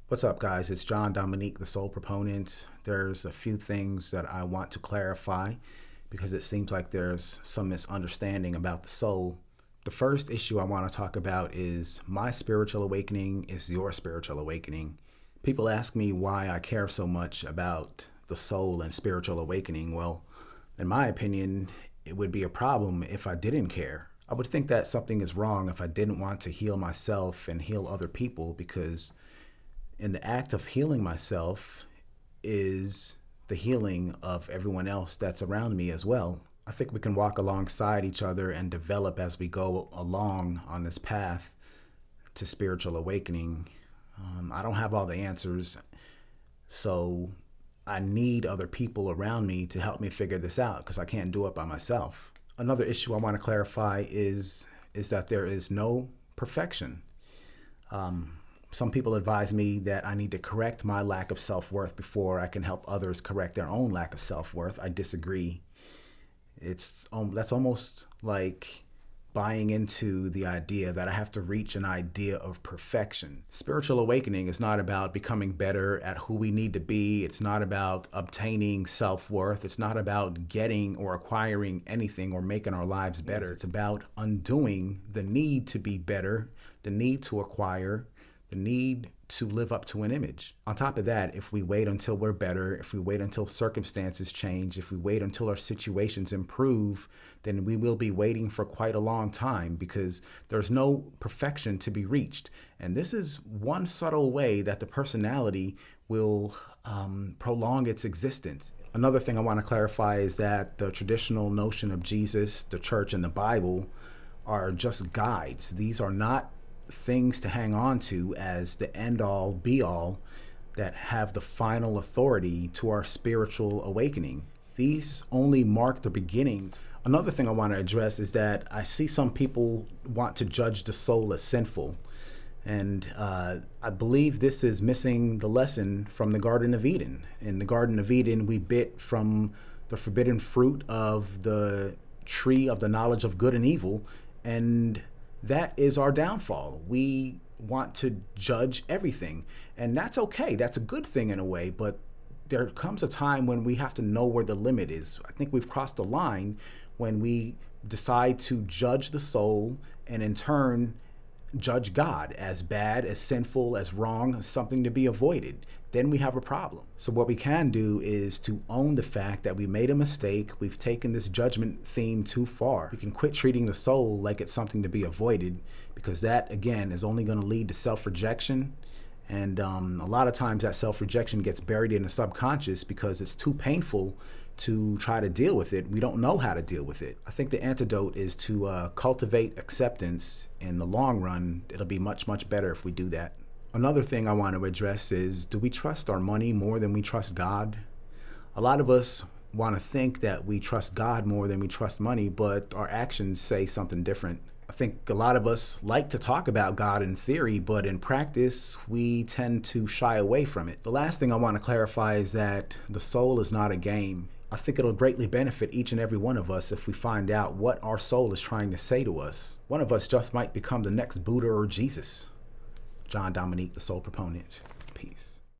What's up, guys? It's John Dominique, the Soul Proponent. There's a few things that I want to clarify because it seems like there's some misunderstanding about the soul. The first issue I want to talk about is my spiritual awakening is your spiritual awakening. People ask me why I care so much about the soul and spiritual awakening. Well, in my opinion, it would be a problem if I didn't care. I would think that something is wrong if I didn't want to heal myself and heal other people, because in the act of healing myself is the healing of everyone else that's around me as well. I think we can walk alongside each other and develop as we go along on this path to spiritual awakening. I don't have all the answers, so I need other people around me to help me figure this out because I can't do it by myself. Another issue I want to clarify is that there is no perfection. Some people advise me that I need to correct my lack of self-worth before I can help others correct their own lack of self-worth. I disagree. That's almost like buying into the idea that I have to reach an idea of perfection. Spiritual awakening is not about becoming better at who we need to be. It's not about obtaining self-worth. It's not about getting or acquiring anything or making our lives better. It's about undoing the need to be better, the need to acquire, the need to live up to an image. On top of that, if we wait until we're better, if we wait until circumstances change, if we wait until our situations improve, then we will be waiting for quite a long time because there's no perfection to be reached. And this is one subtle way that the personality will prolong its existence. Another thing I want to clarify is that the traditional notion of Jesus, the church, and the Bible are just guides. These are not things to hang on to as the end all be all that have the final authority to our spiritual awakening. These only mark the beginning. Another thing I want to address is that I see some people want to judge the soul as sinful. And I believe this is missing the lesson from the Garden of Eden. In the Garden of Eden, we bit from the forbidden fruit of the tree of the knowledge of good and evil, and that is our downfall. We want to judge everything, and that's okay. That's a good thing in a way, but there comes a time when we have to know where the limit is. I think we've crossed the line when we decide to judge the soul and in turn judge God as bad, as sinful, as wrong, as something to be avoided. Then we have a problem. So what we can do is to own the fact that we made a mistake. We've taken this judgment theme too far. We can quit treating the soul like it's something to be avoided, because that, again, is only going to lead to self-rejection. And a lot of times that self-rejection gets buried in the subconscious because it's too painful to try to deal with it. We don't know how to deal with it. I think the antidote is to cultivate acceptance. In the long run, it'll be much, much better if we do that. Another thing I want to address is, do we trust our money more than we trust God? A lot of us want to think that we trust God more than we trust money, but our actions say something different. I think a lot of us like to talk about God in theory, but in practice, we tend to shy away from it. The last thing I want to clarify is that the soul is not a game. I think it'll greatly benefit each and every one of us if we find out what our soul is trying to say to us. One of us just might become the next Buddha or Jesus. John Dominique, the Soul Proponent. Peace.